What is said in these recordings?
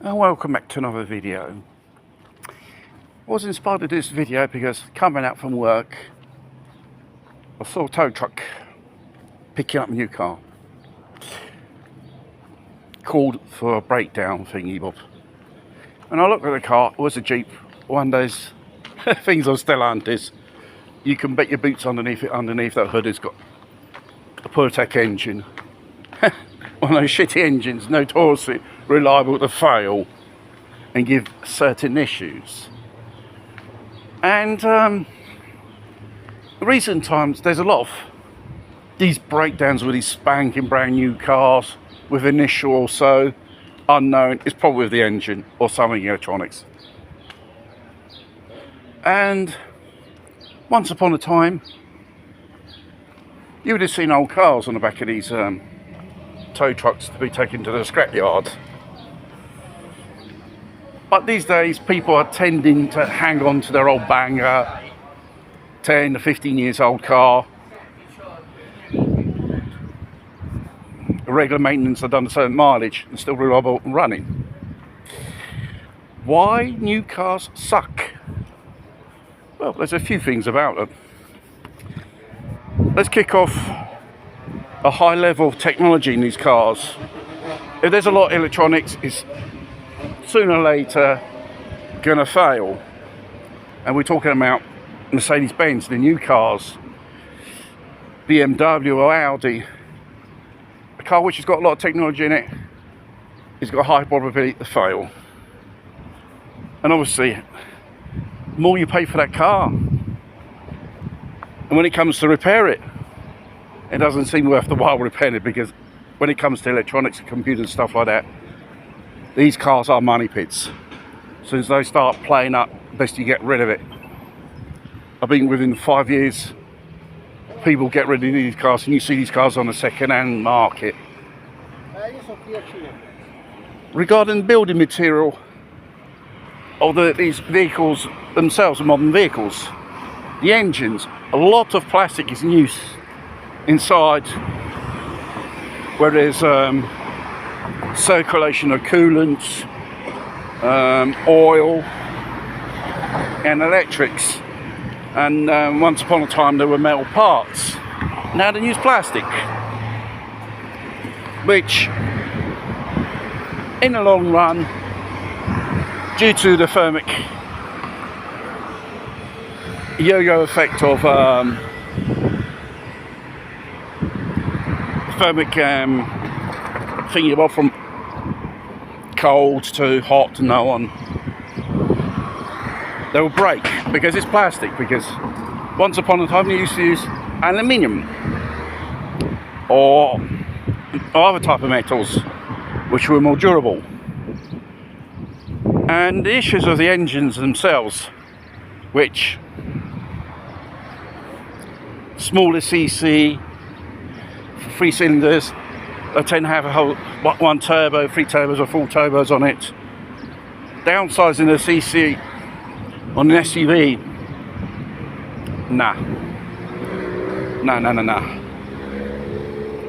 And welcome back to another video. I was inspired to do this video because coming out from work I saw a tow truck picking up a new car. Called for a breakdown thingy bob. And I looked at the car, it was a Jeep, one of those things on Stellantis. You can bet your boots underneath it, underneath that hood has got a PureTech engine. One of those shitty engines, notoriously reliable to fail and give certain issues. And recent times there's a lot of these breakdowns with these spanking brand new cars with an issue or so unknown. It's probably with the engine or something electronics. And once upon a time you would have seen old cars on the back of these tow trucks to be taken to the scrapyard. But these days people are tending to hang on to their old banger, 10 to 15 years old car. Regular maintenance are done a certain mileage and still reliable and running. Why new cars suck? Well, there's a few things about them. Let's kick off a high level of technology in these cars. If there's a lot of electronics, it's sooner or later gonna fail. And we're talking about Mercedes-Benz, the new cars, BMW or Audi. A car which has got a lot of technology in it has got a high probability to fail. And obviously, the more you pay for that car, and when it comes to repair it, it doesn't seem worth the while repairing it, because when it comes to electronics and computers and stuff like that, these cars are money pits. As soon as they start playing up, best you get rid of it. I think within 5 years, people get rid of these cars, and you see these cars on the second-hand market. Regarding building material of these vehicles themselves, modern vehicles, the engines, a lot of plastic is in use inside, where there's circulation of coolants, oil and electrics. And once upon a time there were metal parts. Now they use plastic, which in the long run, due to the thermic yo-yo effect of thermic thingy about from cold to hot and so on, they will break because it's plastic. Because once upon a time they used to use aluminium or other type of metals which were more durable. And the issues of the engines themselves, which smaller cc, 3 cylinders, they tend to have a whole one turbo, 3 turbos or 4 turbos on it. Downsizing the cc on an SUV, nah,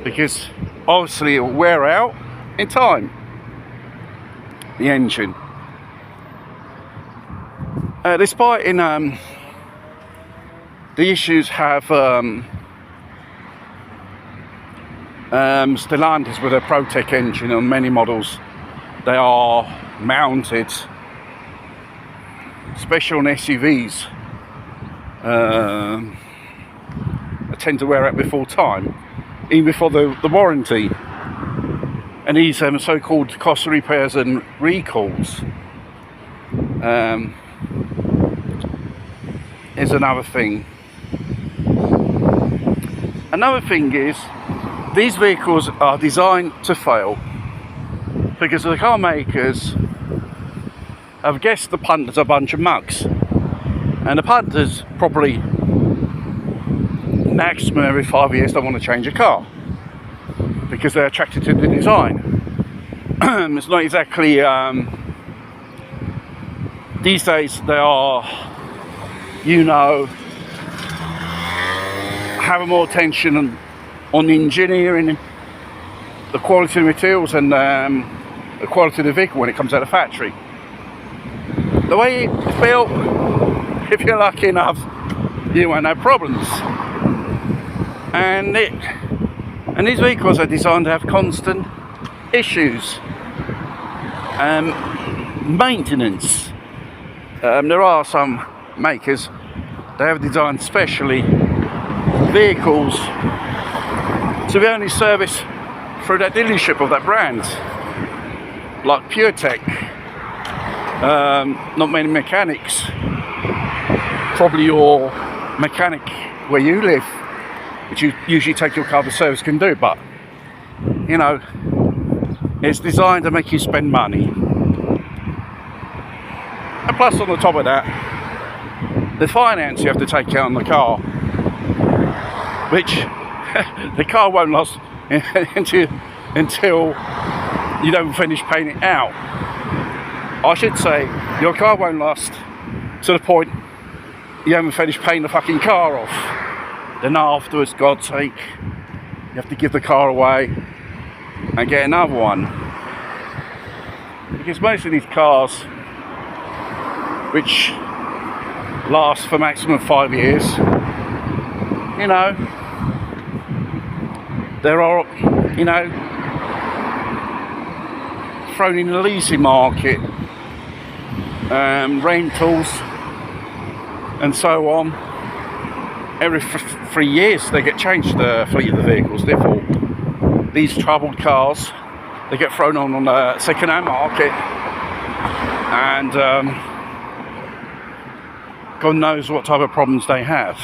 because obviously it will wear out in time, the engine. Despite in the issues have Stellantis with a PureTech engine on many models, they are mounted, especially on SUVs, they tend to wear out before time, even before the warranty. And these so-called costly repairs and recalls is another thing. Another thing is, these vehicles are designed to fail because the car makers have guessed the punters are a bunch of mugs, and the punters probably maximum every 5 years don't want to change a car because they're attracted to the design. It's not exactly these days they are, having more attention on the engineering, the quality of materials, and the quality of the vehicle when it comes out of the factory. The way it's built, if you're lucky enough, you won't have problems. And these vehicles are designed to have constant issues, maintenance. There are some makers, they have designed specially vehicles to be only serviced through that dealership of that brand, like PureTech. Not many mechanics, probably your mechanic where you live, which you usually take your car to service, can do, but you know, it's designed to make you spend money. And plus, on the top of that, the finance you have to take out on the car, which the car won't last until you don't finish paying it out. I should say, your car won't last to the point you haven't finished paying the fucking car off. Then afterwards, God's sake, you have to give the car away and get another one. Because most of these cars, which last for maximum 5 years, you know, there are, you know, thrown in the leasing market, rentals and so on. Every 3 years they get changed, the fleet of the vehicles. Therefore, these troubled cars, they get thrown on the second-hand market, and God knows what type of problems they have.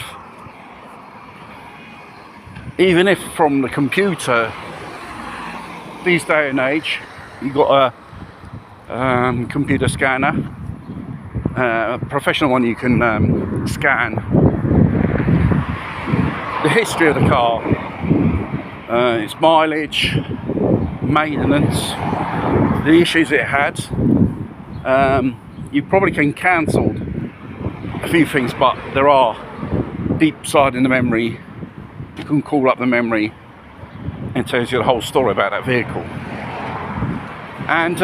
Even if from the computer, these day and age, you've got a computer scanner, a professional one, you can scan the history of the car, its mileage, maintenance, the issues it had. You probably can cancel a few things, but there are deep side in the memory. You can call up the memory and tells you the whole story about that vehicle. And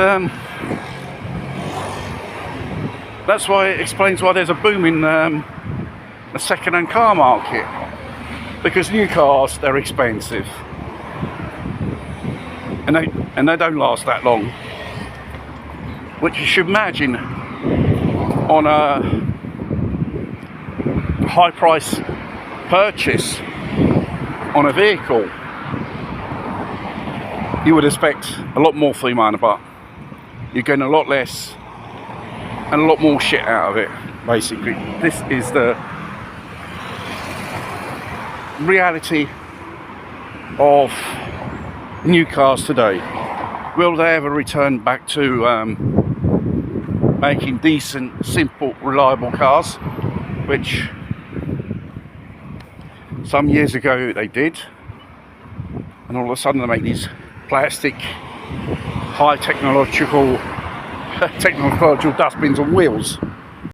that's why it explains why there's a boom in the second-hand car market, because new cars, they're expensive and they don't last that long, which you should imagine on a high price purchase on a vehicle. You would expect a lot more for your money, but you're getting a lot less and a lot more shit out of it, basically. This is the reality of new cars today. Will they ever return back to making decent, simple, reliable cars, which some years ago they did, and all of a sudden they make these plastic, high technological dustbins on wheels.